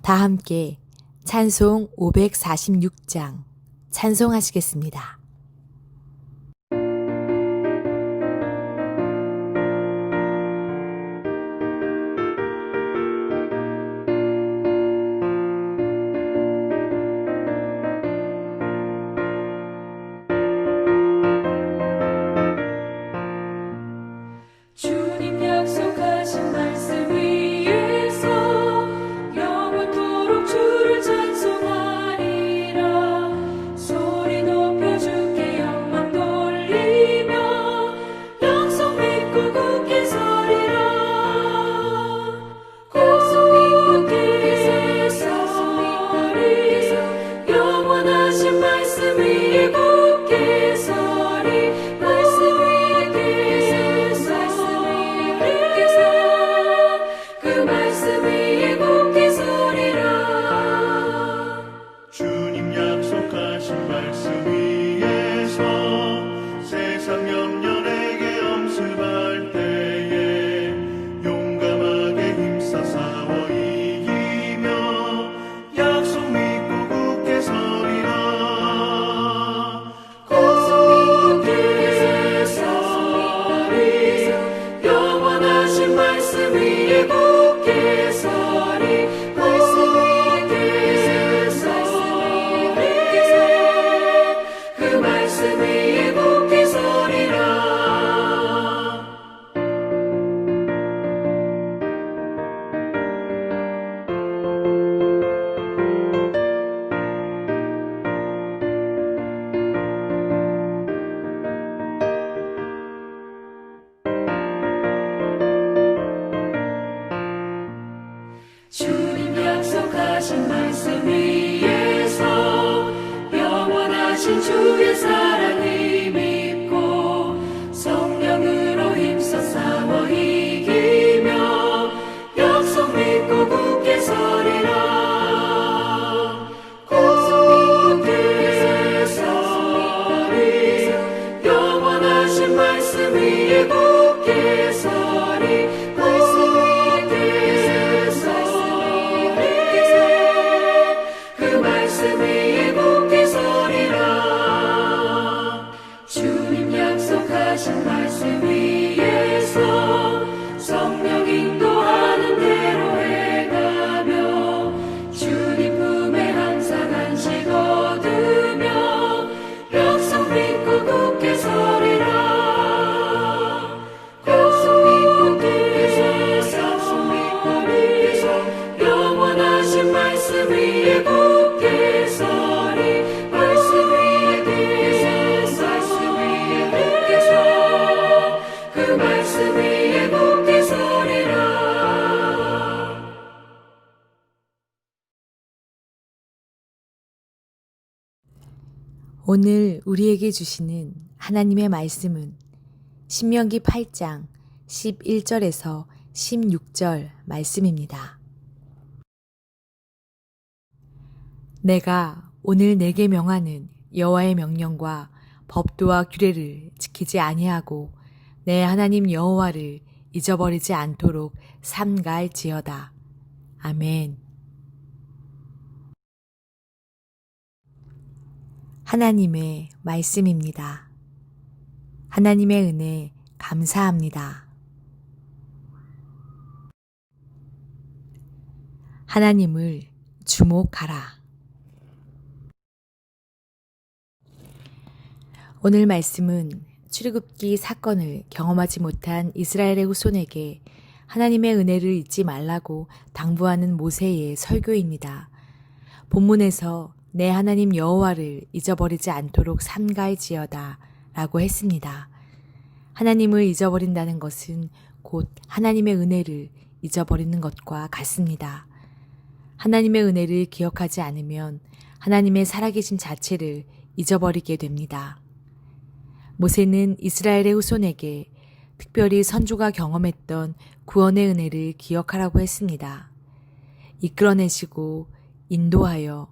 다 함께 찬송 546장 찬송하시겠습니다. 주님 약속하신 말씀 위에서 영원토록 주를 찬송하리라. 소리 높여 주께 영광 돌리며 약속 믿고 굳게 서리라. 굳게 서리 영원하신 말씀 위에 굳게 서리. 말씀 그 말씀 위에 굳게 서리라. 주님 약속하신 말씀 위에서 세상 염려내게 엄습할 때에 용감하게 힘써 싸워 이기며 약속 믿고 굳게 서리라. 굳게 서리 영원하신 말씀 위에 굳게 서리. 말씀 위에 서리 그 말씀 위에 굳게 서리라. 주님 약속하신 말씀 위에서 영원하신 주의 사랑을 믿고 성령으로 힘써 싸워 이기며 약속 믿고 굳게 서리라. 굳게 서리 영원하신 말씀 위에 굳게 서리. 말씀 위에 서리 그 말씀 위에 굳게 서리라. 주님 약속하신 말씀 위에서 성령 인도하는 대로 행하며 주님 품에 항상 안식 얻으며 약속 믿고 굳게 서리라. 영원하신 말씀 위에 굳게 서리. 말씀 위에 굳게 서 그 말씀 위에 굳게 서리라. 오늘 우리에게 주시는 하나님의 말씀은 신명기 8장 11절에서 16절 말씀입니다. 내가 오늘 내게 명하는 여호와의 명령과 법도와 규례를 지키지 아니하고 내 하나님 여호와를 잊어버리지 않도록 삼가할지어다. 아멘. 하나님의 말씀입니다. 하나님의 은혜 감사합니다. 하나님을 주목하라. 오늘 말씀은 출애굽기 사건을 경험하지 못한 이스라엘의 후손에게 하나님의 은혜를 잊지 말라고 당부하는 모세의 설교입니다. 본문에서 내 하나님 여호와를 잊어버리지 않도록 삼가할지어다 라고 했습니다. 하나님을 잊어버린다는 것은 곧 하나님의 은혜를 잊어버리는 것과 같습니다. 하나님의 은혜를 기억하지 않으면 하나님의 살아계신 자체를 잊어버리게 됩니다. 모세는 이스라엘의 후손에게 특별히 선조가 경험했던 구원의 은혜를 기억하라고 했습니다. 이끌어내시고 인도하여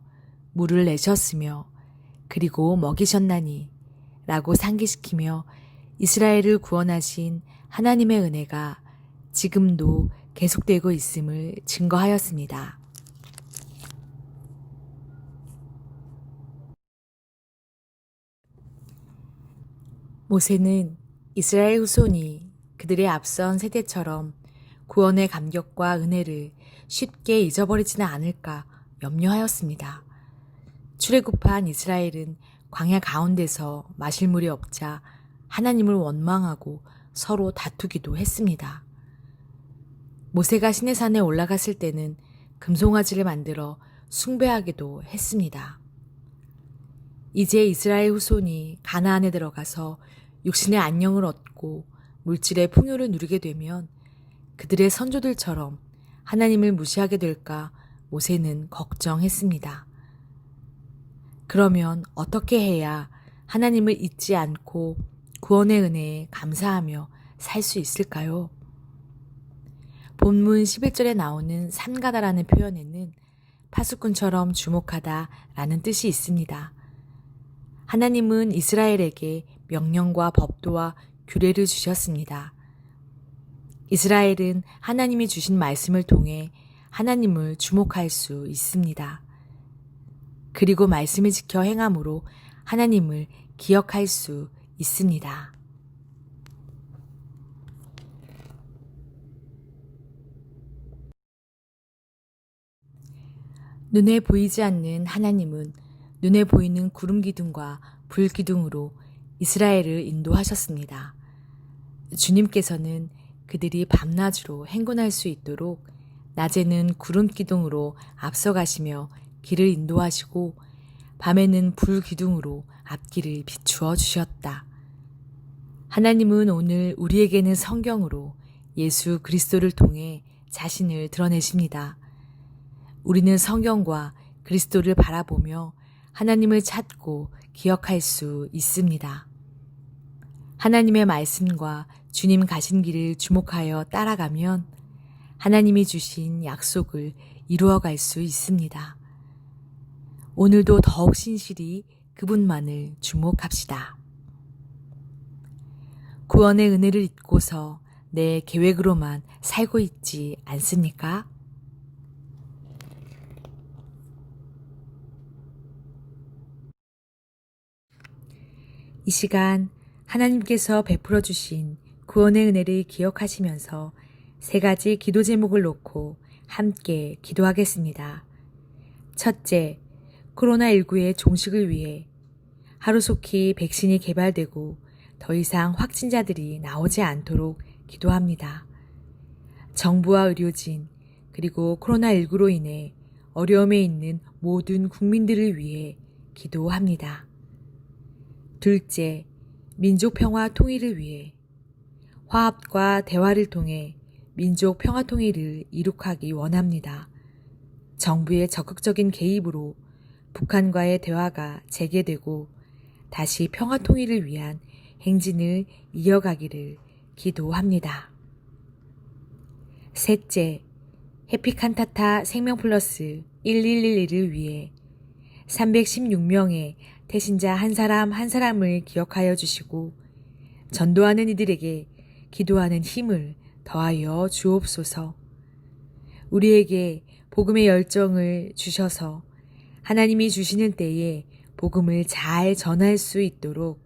물을 내셨으며 그리고 먹이셨나니 라고 상기시키며 이스라엘을 구원하신 하나님의 은혜가 지금도 계속되고 있음을 증거하였습니다. 모세는 이스라엘 후손이 그들의 앞선 세대처럼 구원의 감격과 은혜를 쉽게 잊어버리지는 않을까 염려하였습니다. 출애굽한 이스라엘은 광야 가운데서 마실 물이 없자 하나님을 원망하고 서로 다투기도 했습니다. 모세가 시내산에 올라갔을 때는 금송아지를 만들어 숭배하기도 했습니다. 이제 이스라엘 후손이 가나안에 들어가서 육신의 안녕을 얻고 물질의 풍요를 누리게 되면 그들의 선조들처럼 하나님을 무시하게 될까 모세는 걱정했습니다. 그러면 어떻게 해야 하나님을 잊지 않고 구원의 은혜에 감사하며 살 수 있을까요? 본문 11절에 나오는 산가다라는 표현에는 파수꾼처럼 주목하다 라는 뜻이 있습니다. 하나님은 이스라엘에게 명령과 법도와 규례를 주셨습니다. 이스라엘은 하나님이 주신 말씀을 통해 하나님을 주목할 수 있습니다. 그리고 말씀을 지켜 행함으로 하나님을 기억할 수 있습니다. 눈에 보이지 않는 하나님은 눈에 보이는 구름 기둥과 불 기둥으로 이스라엘을 인도하셨습니다. 주님께서는 그들이 밤낮으로 행군할 수 있도록 낮에는 구름 기둥으로 앞서가시며 길을 인도하시고 밤에는 불 기둥으로 앞길을 비추어 주셨다. 하나님은 오늘 우리에게는 성경으로 예수 그리스도를 통해 자신을 드러내십니다. 우리는 성경과 그리스도를 바라보며 하나님을 찾고 기억할 수 있습니다. 하나님의 말씀과 주님 가신 길을 주목하여 따라가면 하나님이 주신 약속을 이루어갈 수 있습니다. 오늘도 더욱 신실히 그분만을 주목합시다. 구원의 은혜를 잊고서 내 계획으로만 살고 있지 않습니까? 이 시간 하나님께서 베풀어 주신 구원의 은혜를 기억하시면서 세 가지 기도 제목을 놓고 함께 기도하겠습니다. 첫째, 코로나19의 종식을 위해 하루속히 백신이 개발되고 더 이상 확진자들이 나오지 않도록 기도합니다. 정부와 의료진 그리고 코로나19로 인해 어려움에 있는 모든 국민들을 위해 기도합니다. 둘째, 민족 평화 통일을 위해 화합과 대화를 통해 민족 평화 통일을 이룩하기 원합니다. 정부의 적극적인 개입으로 북한과의 대화가 재개되고 다시 평화 통일을 위한 행진을 이어가기를 기도합니다. 셋째, 해피칸타타 생명플러스 1111을 위해 316명의 태신자 한 사람 한 사람을 기억하여 주시고 전도하는 이들에게 기도하는 힘을 더하여 주옵소서. 우리에게 복음의 열정을 주셔서 하나님이 주시는 때에 복음을 잘 전할 수 있도록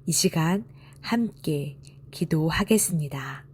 이 시간 함께 기도하겠습니다.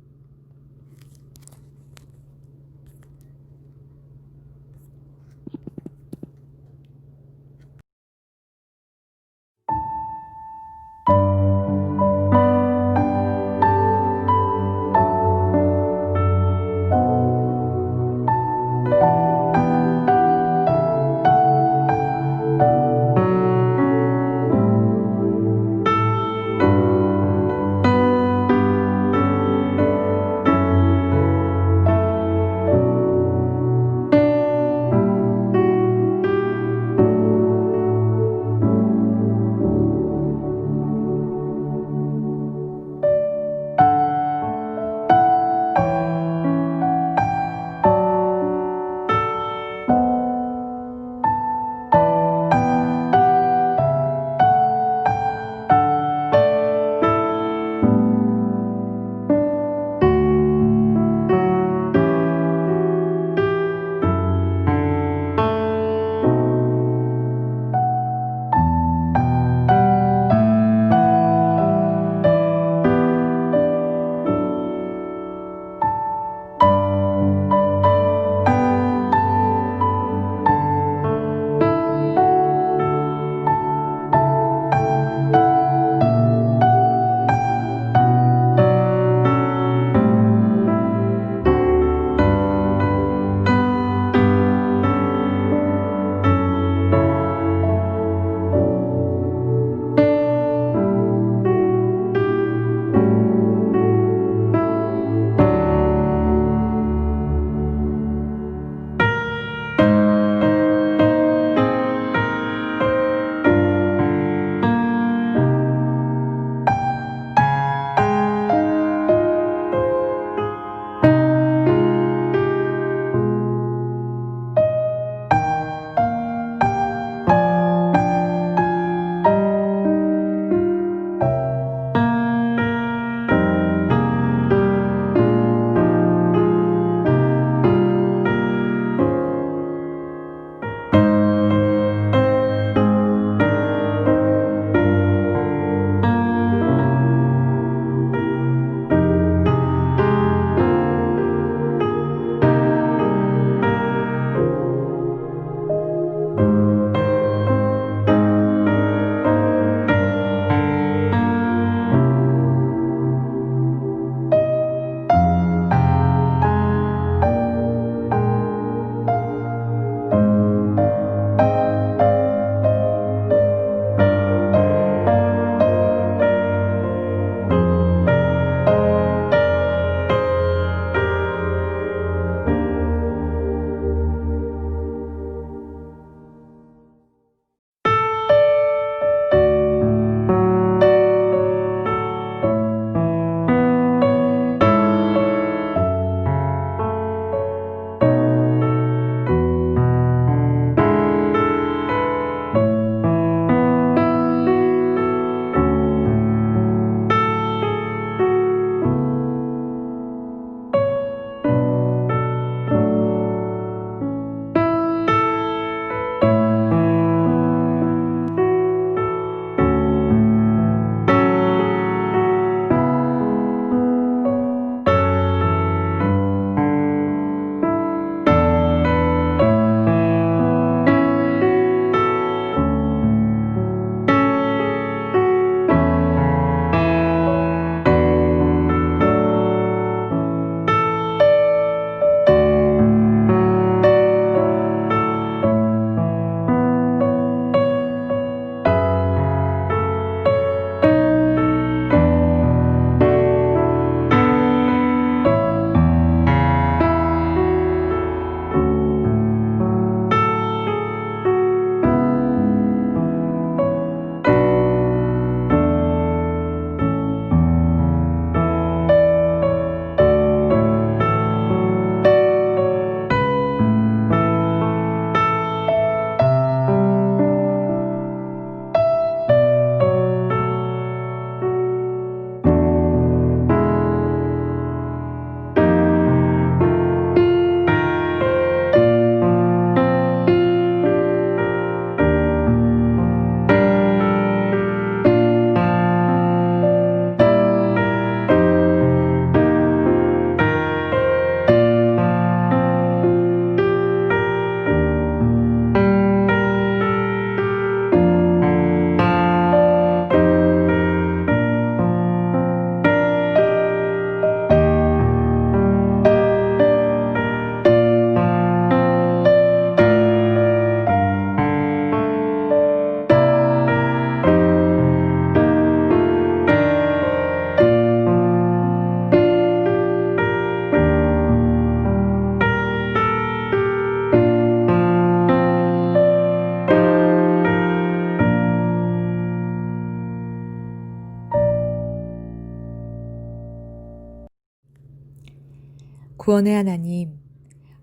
구원의 하나님,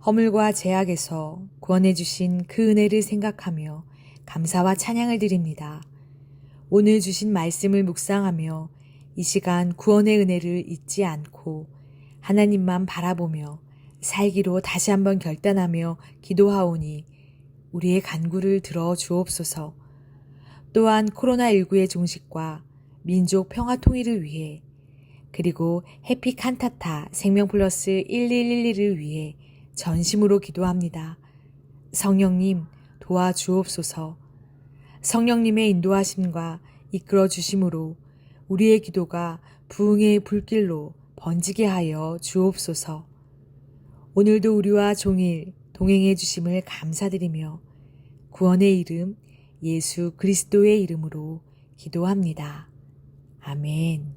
허물과 죄악에서 구원해 주신 그 은혜를 생각하며 감사와 찬양을 드립니다. 오늘 주신 말씀을 묵상하며 이 시간 구원의 은혜를 잊지 않고 하나님만 바라보며 살기로 다시 한번 결단하며 기도하오니 우리의 간구를 들어 주옵소서. 또한 코로나19의 종식과 민족 평화 통일을 위해 그리고 해피 칸타타 생명플러스 1111을 위해 전심으로 기도합니다. 성령님 도와주옵소서. 성령님의 인도하심과 이끌어 주심으로 우리의 기도가 부흥의 불길로 번지게 하여 주옵소서. 오늘도 우리와 종일 동행해 주심을 감사드리며 구원의 이름 예수 그리스도의 이름으로 기도합니다. 아멘.